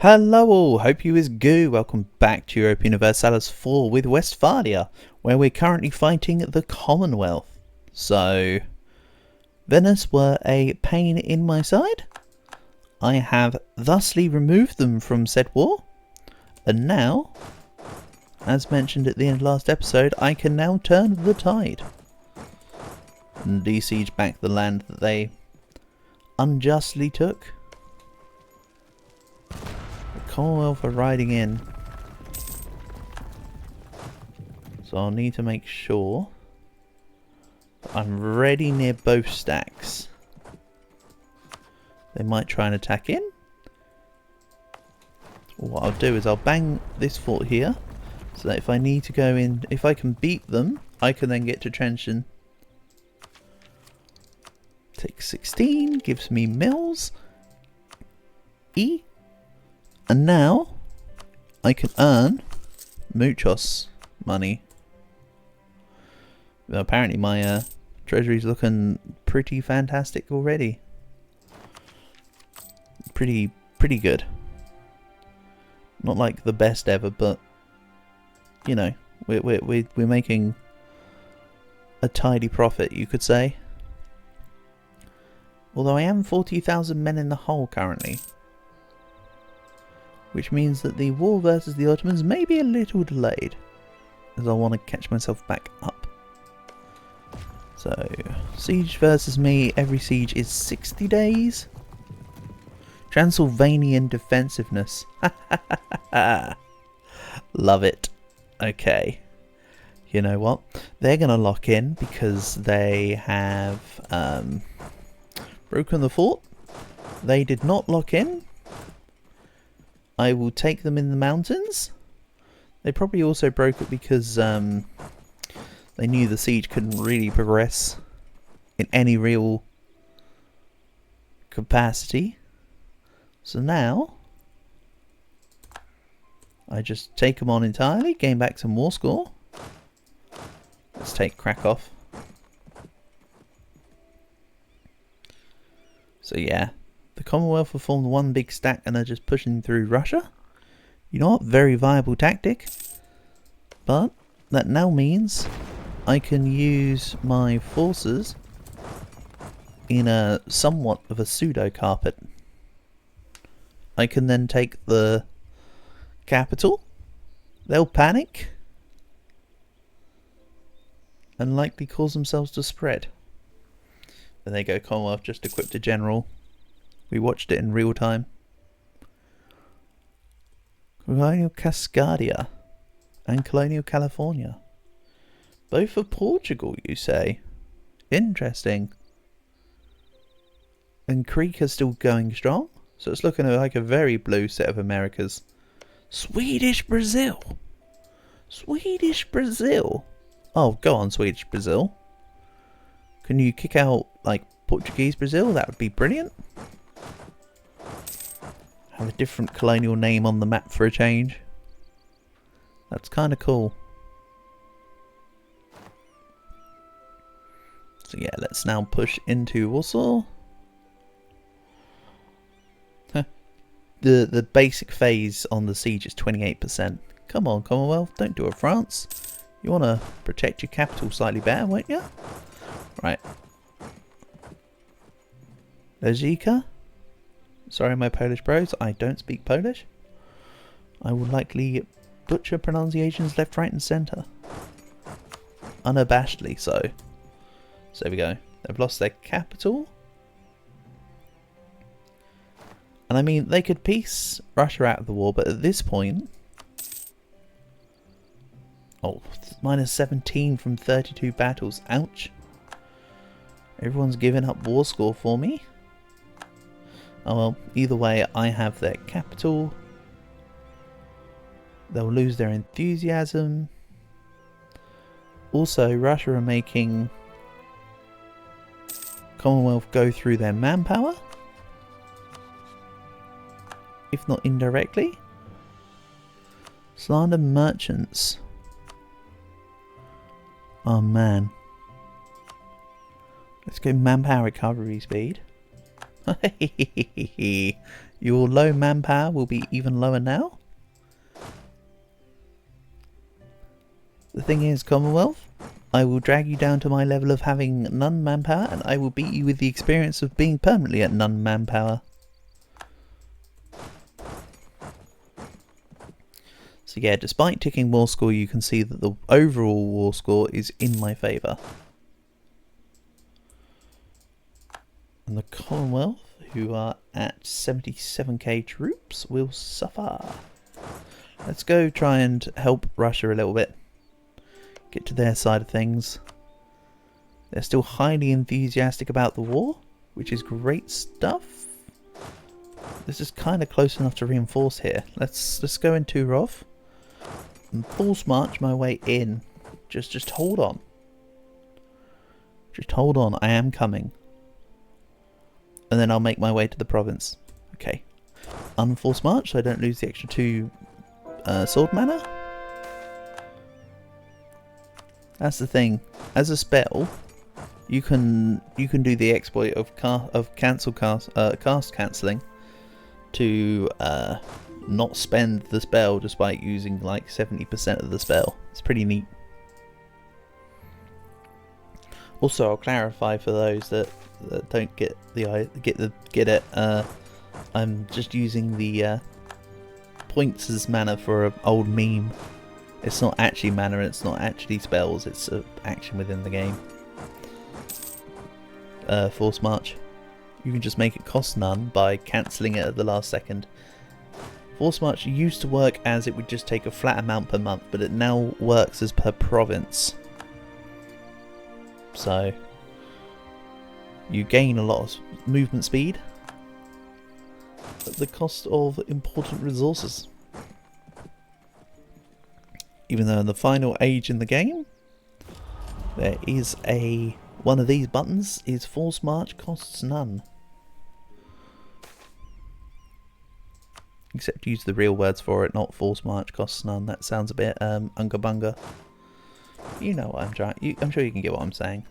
Hello all, hope you is good. Welcome back to Europe Universalis 4 with Westphalia, where we're currently fighting the Commonwealth. So, Venice were a pain in my side. I have thusly removed them from said war, and now, as mentioned at the end of last episode, I can now turn the tide and de-siege back the land that they unjustly took. Commonwealth are riding in, so I'll need to make sure I'm ready near both stacks. They might try and attack in. What I'll do is I'll bang this fort here, so that if I need to go in, if I can beat them, I can then get to Trenton. Take 16, gives me mills. And now I can earn muchos money. Well, apparently my treasury's looking pretty fantastic already. Pretty good. Not like the best ever, but you know, we're making a tidy profit, you could say. Although I am 40,000 men in the hole currently, which means that the war versus the Ottomans may be a little delayed, as I want to catch myself back up. So, siege versus me, every siege is 60 days. Transylvanian defensiveness. Love it. Okay. You know what? They're going to lock in because they have broken the fort. They did not lock in. I will take them in the mountains. They probably also broke it because they knew the siege couldn't really progress in any real capacity. So now I just take them on entirely, gain back some war score. Let's take Krakow. So yeah. The Commonwealth have formed one big stack and are just pushing through Russia. You know what? Very viable tactic. But that now means I can use my forces in a somewhat of a pseudo carpet. I can then take the capital. They'll panic and likely cause themselves to spread. There they go, Commonwealth just equipped a general. We watched it in real time. Colonial Cascadia and Colonial California. Both of Portugal, you say? Interesting. And Creek is still going strong. So it's looking like a very blue set of Americas. Swedish Brazil. Swedish Brazil. Oh, go on, Swedish Brazil. Can you kick out, like, Portuguese Brazil? That would be brilliant. Have a different colonial name on the map for a change. That's kind of cool. So yeah, let's now push into Warsaw. The basic phase on the siege is 28%. Come on, Commonwealth, don't do it, France. You want to protect your capital slightly better, won't you? Right. Lejika. Sorry, my Polish bros, I don't speak Polish. I will likely butcher pronunciations left, right and centre. Unabashedly so. So there we go. They've lost their capital. And I mean, they could piece Russia out of the war, but at this point... Oh, minus 17 from 32 battles. Ouch. Everyone's giving up war score for me. Oh well, either way, I have their capital. They'll lose their enthusiasm. Also, Russia are making Commonwealth go through their manpower. If not indirectly. Slander merchants. Oh man. Let's go manpower recovery speed. Your low manpower will be even lower now. The thing is, Commonwealth, I will drag you down to my level of having none manpower, and I will beat you with the experience of being permanently at none manpower. So yeah, despite ticking war score, you can see that the overall war score is in my favour. And the Commonwealth, who are at 77k troops, will suffer. Let's go try and help Russia a little bit. Get to their side of things. They're still highly enthusiastic about the war, which is great stuff. This is kind of close enough to reinforce here. Let's go in Turov and force march my way in. Just hold on. Just hold on. I am coming. And then I'll make my way to the province. Okay. Unforced march so I don't lose the extra 2 sword mana. That's the thing. As a spell, you can do the exploit of cast cancelling to not spend the spell despite using like 70% of the spell. It's pretty neat. Also, I'll clarify for those that don't get it. I'm just using the points as mana for an old meme. It's not actually mana, it's not actually spells, it's action within the game. Force March. You can just make it cost none by cancelling it at the last second. Force March used to work as it would just take a flat amount per month, but it now works as per province. So you gain a lot of movement speed at the cost of important resources. Even though in the final age in the game, there is one of these buttons is Force March costs none. Except use the real words for it, not Force March costs none. That sounds a bit unga bunga. You know what I'm trying. I'm sure you can get what I'm saying.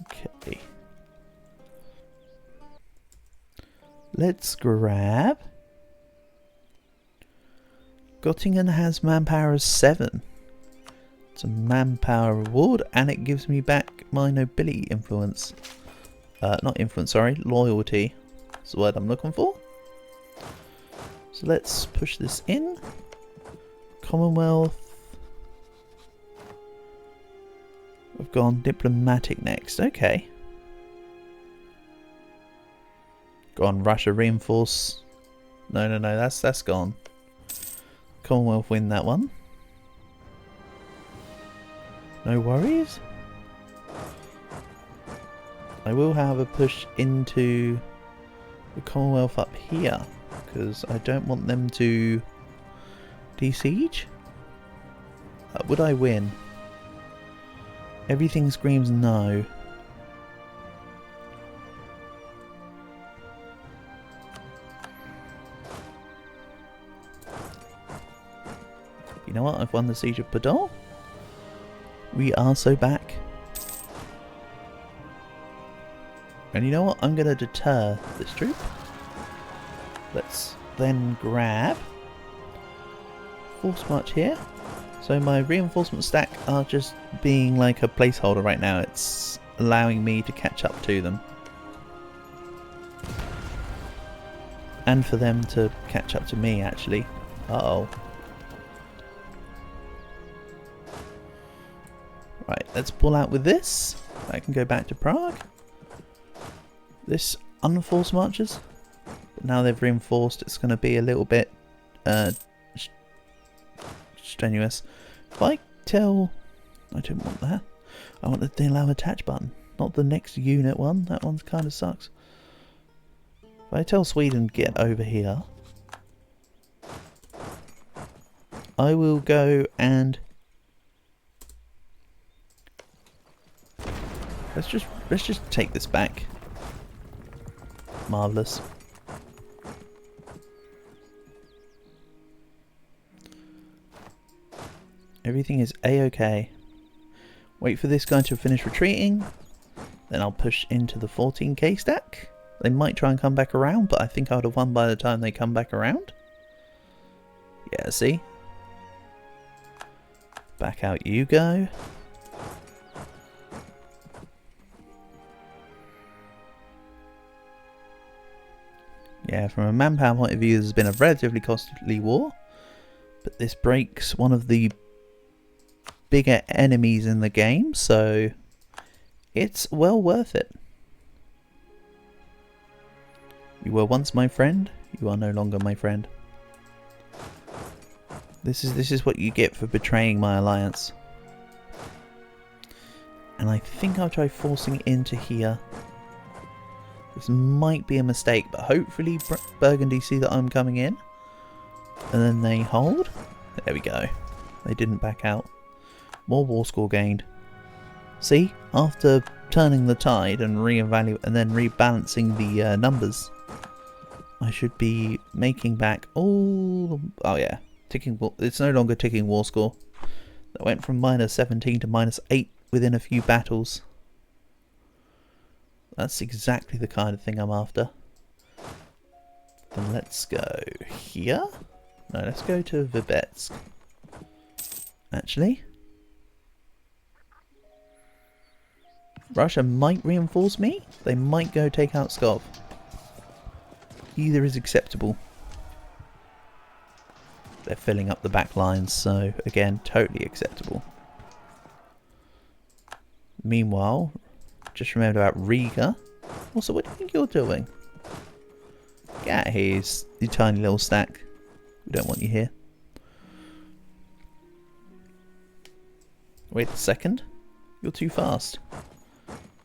Okay. Let's grab. Göttingen has manpower as 7. It's a manpower reward, and it gives me back my nobility influence. Not influence, sorry, loyalty. That's the word I'm looking for. So let's push this in. Commonwealth. We've gone diplomatic next. Okay. Gone Russia reinforce. No, that's gone. Commonwealth win that one. No worries. I will have a push into the Commonwealth up here because I don't want them to de-siege. Would I win? Everything screams no. You know what? I've won the siege of Podol. We are so back. And you know what? I'm going to deter this troop. Let's then grab Force March here. So my reinforcement stack are just being like a placeholder right now. It's allowing me to catch up to them. And for them to catch up to me, actually. Uh-oh. Right, let's pull out with this. I can go back to Prague. This unforced marches. But now they've reinforced, it's going to be a little bit strenuous. If I tell... I don't want that. I want the allow attach button. Not the next unit one. That one kind of sucks. If I tell Sweden get over here, I will go and... Let's just take this back. Marvellous. Everything is a-okay. Wait for this guy to finish retreating. Then I'll push into the 14k stack. They might try and come back around, but I think I would have won by the time they come back around. Yeah, see? Back out you go. Yeah, from a manpower point of view, this has been a relatively costly war. But this breaks one of the bigger enemies in the game, so it's well worth it. You were once my friend, you are no longer my friend. This is what you get for betraying my alliance. And I think I'll try forcing it into here. This might be a mistake, but hopefully Burgundy see that I'm coming in. And then they hold. There we go. They didn't back out. More war score gained. See, after turning the tide and then rebalancing the numbers, I should be making back all. Oh yeah, it's no longer ticking war score. That went from -17 to -8 within a few battles. That's exactly the kind of thing I'm after. Then let's go here. No, let's go to Vibetsk. Actually, Russia might reinforce me. They might go take out Pskov. Either is acceptable. They're filling up the back lines, so again, totally acceptable. Meanwhile, just remember about Riga. Also, what do you think you're doing? Get out of here, you tiny little stack. We don't want you here. Wait a second. You're too fast.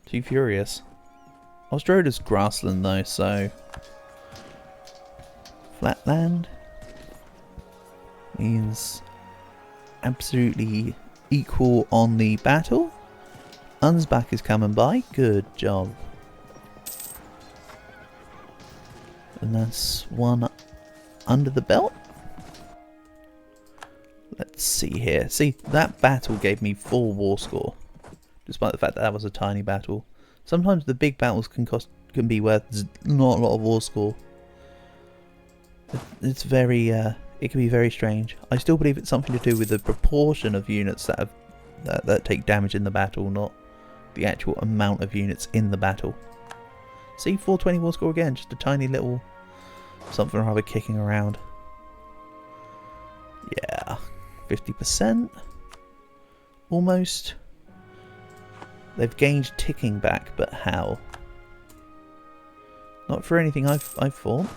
Too furious. Ostroda's grassland though, so flatland means absolutely equal on the battle. Unsbach is coming by. Good job. And that's one under the belt. Let's see here. See, that battle gave me 4 war score. Despite the fact that was a tiny battle. Sometimes the big battles can be worth not a lot of war score. It's very it can be very strange. I still believe it's something to do with the proportion of units that take damage in the battle, not the actual amount of units in the battle. See, 420 war score again, just a tiny little something or other kicking around. Yeah, 50%. Almost. They've gained ticking back, but how? Not for anything I've fought.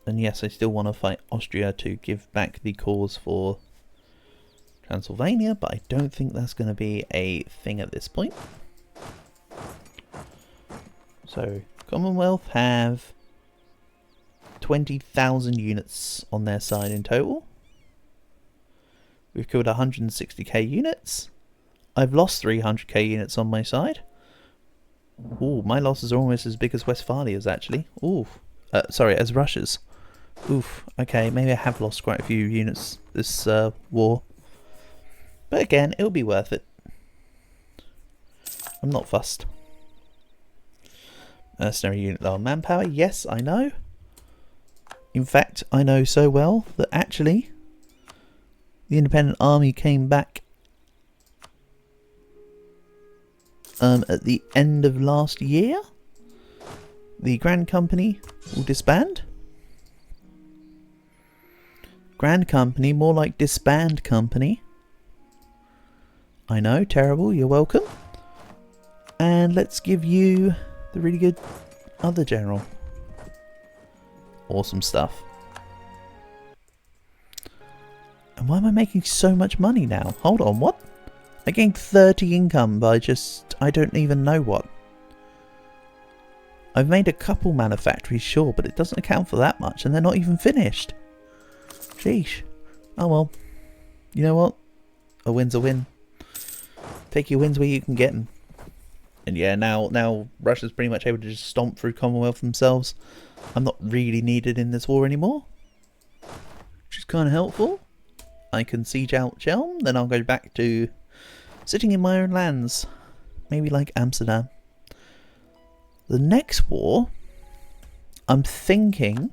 And yes, I still want to fight Austria to give back the cause for Transylvania, but I don't think that's going to be a thing at this point. So, Commonwealth have 20,000 units on their side in total. We've killed 160k units. I've lost 300k units on my side. Ooh, my losses are almost as big as Westphalia's actually. Ooh, sorry, as Russia's. Oof, okay, maybe I have lost quite a few units this war. But again, it'll be worth it. I'm not fussed. Mercenary unit low on manpower, yes, I know. In fact, I know so well that actually the independent army came back at the end of last year. The Grand Company will disband. Grand Company, more like disband company. I know, terrible, you're welcome. And let's give you the really good other general. Awesome stuff. And why am I making so much money now? Hold on, what? I gained 30 income by just, I don't even know what. I've made a couple manufactories, sure, but it doesn't account for that much, and they're not even finished. Sheesh. Oh well. You know what? A win's a win. Take your wins where you can get them. And yeah, now Russia's pretty much able to just stomp through Commonwealth themselves. I'm not really needed in this war anymore. kind of helpful. I can siege out Chelm, then I'll go back to sitting in my own lands. Maybe like Amsterdam. The next war, I'm thinking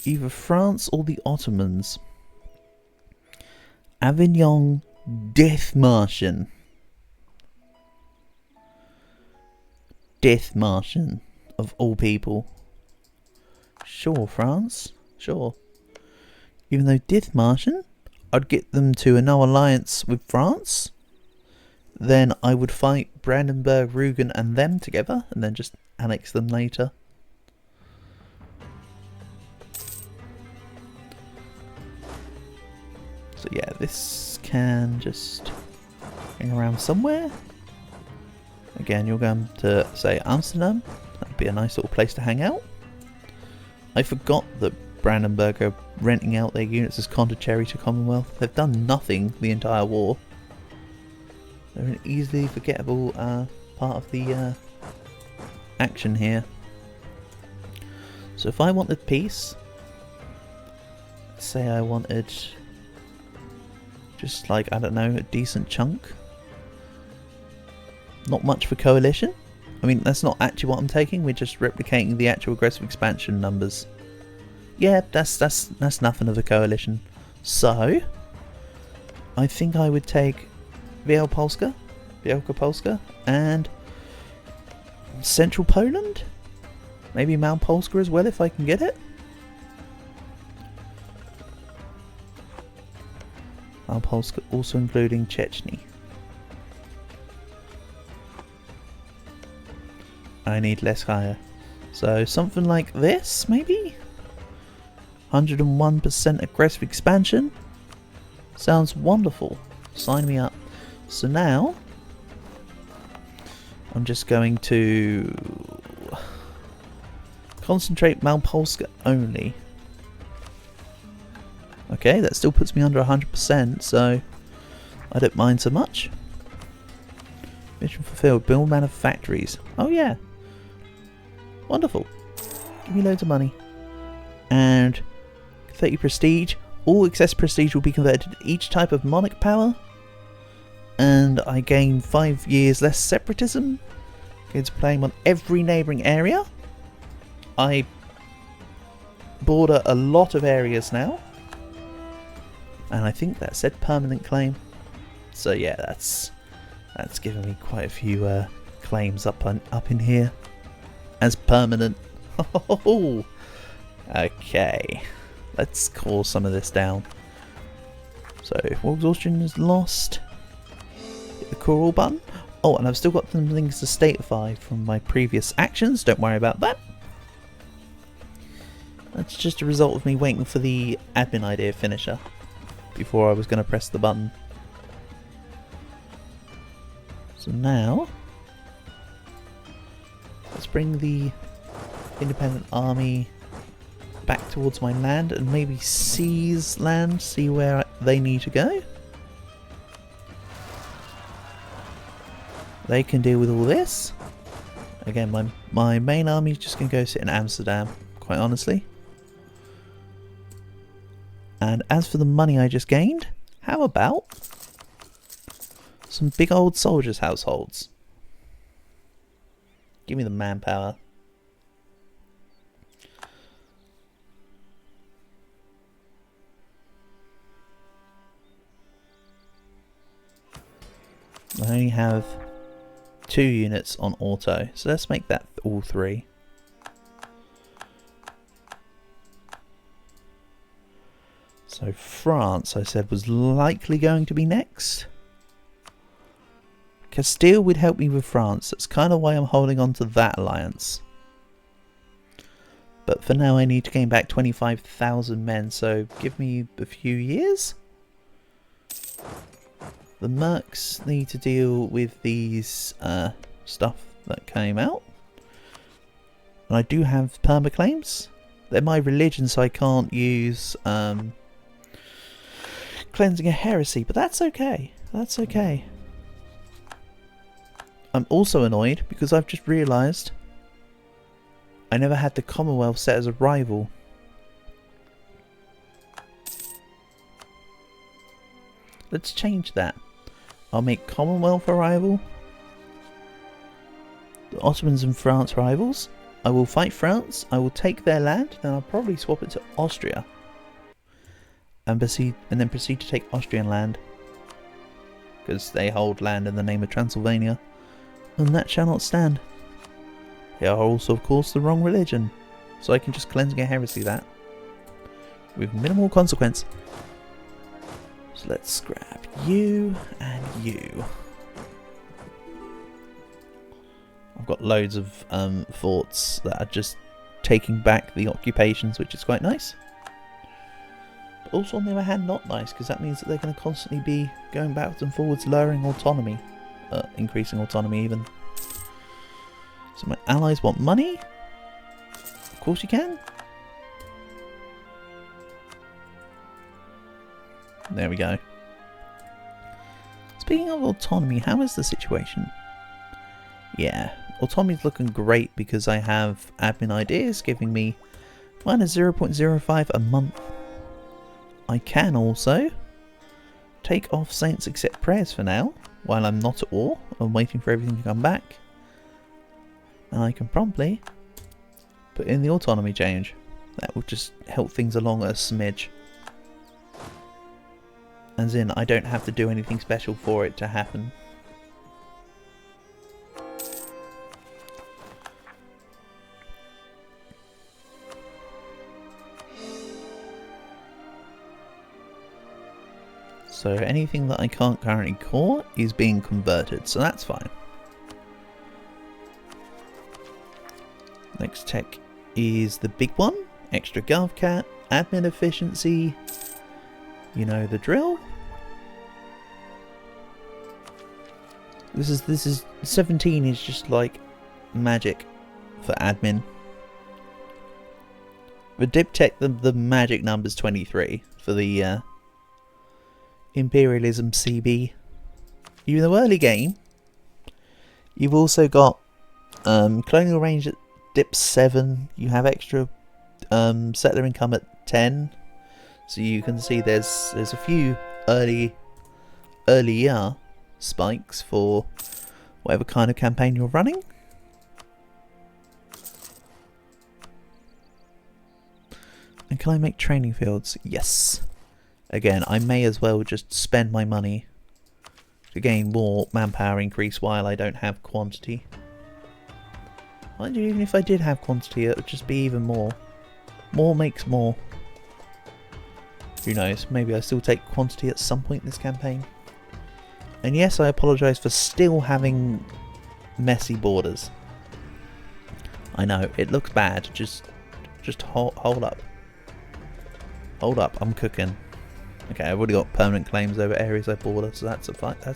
either France or the Ottomans. Avignon Death Martian. Death Martian, of all people. Sure, France. Sure. Even though Death Martian, I'd get them to a no alliance with France. Then I would fight Brandenburg, Rugen and them together, and then just annex them later. So yeah, this can just hang around somewhere. Again, you're going to say Amsterdam. That'd be a nice little place to hang out. I forgot that Brandenburg are renting out their units as Condicherry to Commonwealth. They've done nothing the entire war. They're an easily forgettable part of the action here. So if I wanted peace, say I wanted just like, I don't know, a decent chunk. Not much for coalition. I mean, that's not actually what I'm taking. We're just replicating the actual aggressive expansion numbers. Yeah, that's nothing of a coalition. So I think I would take Wielkopolska, and Central Poland. Maybe Małopolska as well if I can get it. Małopolska also including Chechnya. I need less higher. So something like this, maybe? 101% aggressive expansion. Sounds wonderful. Sign me up. So now, I'm just going to concentrate Małopolska only. Okay, that still puts me under 100%, so I don't mind so much. Mission fulfilled. Build manufactories. Oh yeah. Wonderful. Give me loads of money. And 30 prestige. All excess prestige will be converted to each type of monarch power. And I gain 5 years less separatism. It's playing on every neighbouring area. I border a lot of areas now. And I think that said permanent claim. So yeah, that's given me quite a few claims up in here as permanent. Okay, let's call some of this down. So war exhaustion is lost. Hit the coral button. Oh, and I've still got some things to statify from my previous actions. Don't worry about that. That's just a result of me waiting for the admin idea finisher before I was going to press the button. So now, let's bring the independent army back towards my land and maybe seize land, see where they need to go. They can deal with all this. Again, my main army is just going to go sit in Amsterdam, quite honestly. And as for the money I just gained, how about some big old soldiers' households? Give me the manpower. I only have 2 units on auto, so let's make that all 3. So France, I said, was likely going to be next. Castile would help me with France. That's kind of why I'm holding on to that alliance. But for now I need to gain back 25,000 men, so give me a few years. The mercs need to deal with these stuff that came out. And I do have permaclaims. They're my religion, so I can't use cleansing a heresy, but that's okay. That's okay. I'm also annoyed because I've just realised I never had the Commonwealth set as a rival. let's change that. I'll make Commonwealth a rival. The Ottomans and France rivals. I will fight France, I will take their land, then I'll probably swap it to Austria. And then proceed to take Austrian land. Because they hold land in the name of Transylvania. And that shall not stand. They are also, of course, the wrong religion. So I can just cleansing a heresy that. With minimal consequence. So let's grab you and you. I've got loads of forts that are just taking back the occupations, which is quite nice. But also on the other hand not nice, because that means that they're going to constantly be going backwards and forwards, lowering autonomy. Increasing autonomy even. So my allies want money? Of course you can. There we go. Speaking of autonomy, how is the situation? Yeah, autonomy's looking great because I have admin ideas giving me minus 0.05 a month. I can also take off Saints Accept Prayers for now, while I'm not at war. I'm waiting for everything to come back. And I can promptly put in the autonomy change. That will just help things along a smidge. As in, I don't have to do anything special for it to happen. So anything that I can't currently core is being converted, so that's fine. Next tech is the big one. Extra GovCat, admin efficiency, you know the drill. This is 17 is just like magic for admin. The diptech, the magic number's 23 for the Imperialism CB. You in the early game, you've also got colonial range at dip 7. You have extra settler income at 10. So you can see there's a few earlier spikes for whatever kind of campaign you're running. And can I make training fields? Yes. Again, I may as well just spend my money to gain more manpower increase while I don't have quantity. Mind you, even if I did have quantity, it would just be even more. More makes more. Who knows, maybe I still take quantity at some point in this campaign. And yes, I apologise for still having messy borders. I know, it looks bad, just hold up. Hold up, I'm cooking. Okay, I've already got permanent claims over areas I border, so that's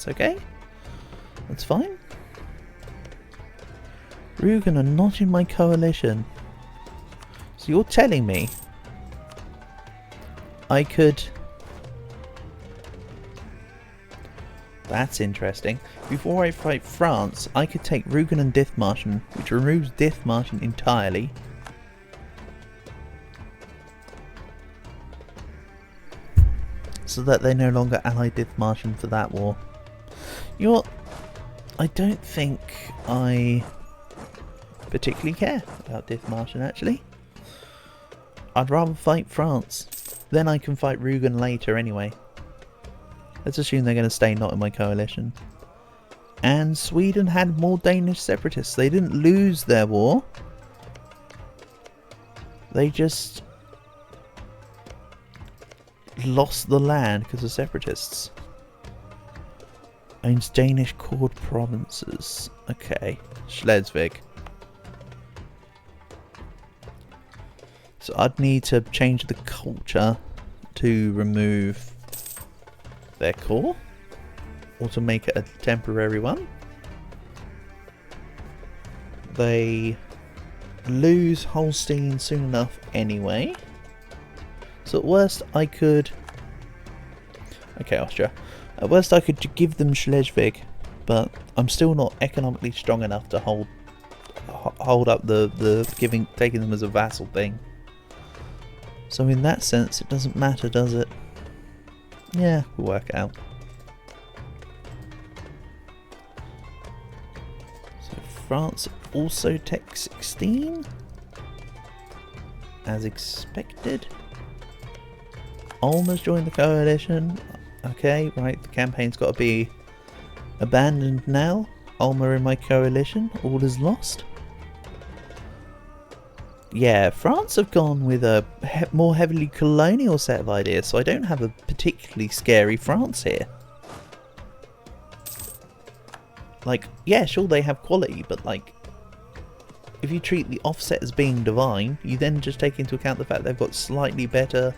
okay. That's fine. Rugen are not in my coalition. So you're telling me I could... That's interesting. Before I fight France, I could take Rugen and Dithmarschen, which removes Dithmarschen entirely. So that they no longer ally Dithmarschen for that war. You know what? I don't think I particularly care about Dithmarschen actually. I'd rather fight France. Then I can fight Rugen later anyway. Let's assume they're going to stay not in my coalition. And Sweden had more Danish separatists. They didn't lose their war. They just lost the land because of separatists. Owns Danish cord provinces. Okay. Schleswig. So I'd need to change the culture to remove their core, or to make it a temporary one. They lose Holstein soon enough anyway. So at worst I could... Okay, Austria. At worst I could give them Schleswig, but I'm still not economically strong enough to hold up the taking them as a vassal thing. So in that sense it doesn't matter, does it? Yeah, we'll work it out. France also Tech 16, as expected. Ulmer's joined the coalition. Okay, right, the campaign's got to be abandoned now. Ulmer in my coalition, all is lost. Yeah, France have gone with a more heavily colonial set of ideas, so I don't have a particularly scary France here. Like, yeah, sure they have quality, but like, if you treat the offset as being divine, you then just take into account the fact they've got slightly better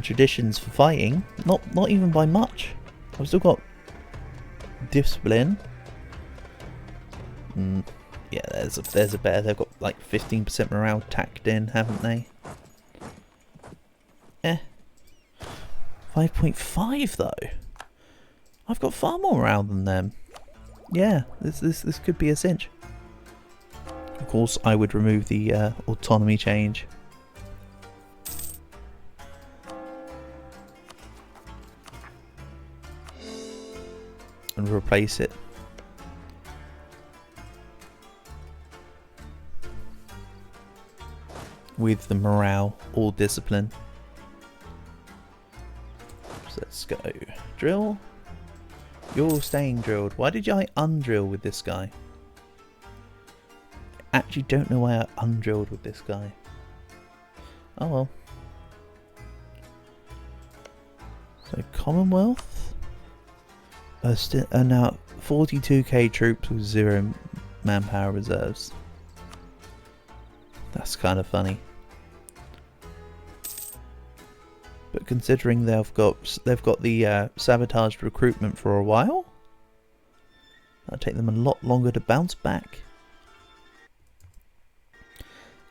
traditions for fighting. Not even by much. I've still got discipline. Yeah, there's a better. They've got like 15% morale tacked in, haven't they? 5.5 though. I've got far more morale than them. Yeah, this could be a cinch. Of course, I would remove the autonomy change. And replace it with the morale or discipline. So let's go. Drill. You're staying drilled. Why did I undrill with this guy? Actually don't know why I undrilled with this guy. Oh well. So Commonwealth are now 42k troops with 0 manpower reserves. That's kind of funny. But considering they've got the sabotaged recruitment for a while, that'll take them a lot longer to bounce back.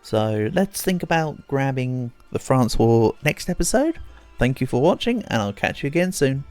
So let's think about grabbing the France war next episode. Thank you for watching, and I'll catch you again soon.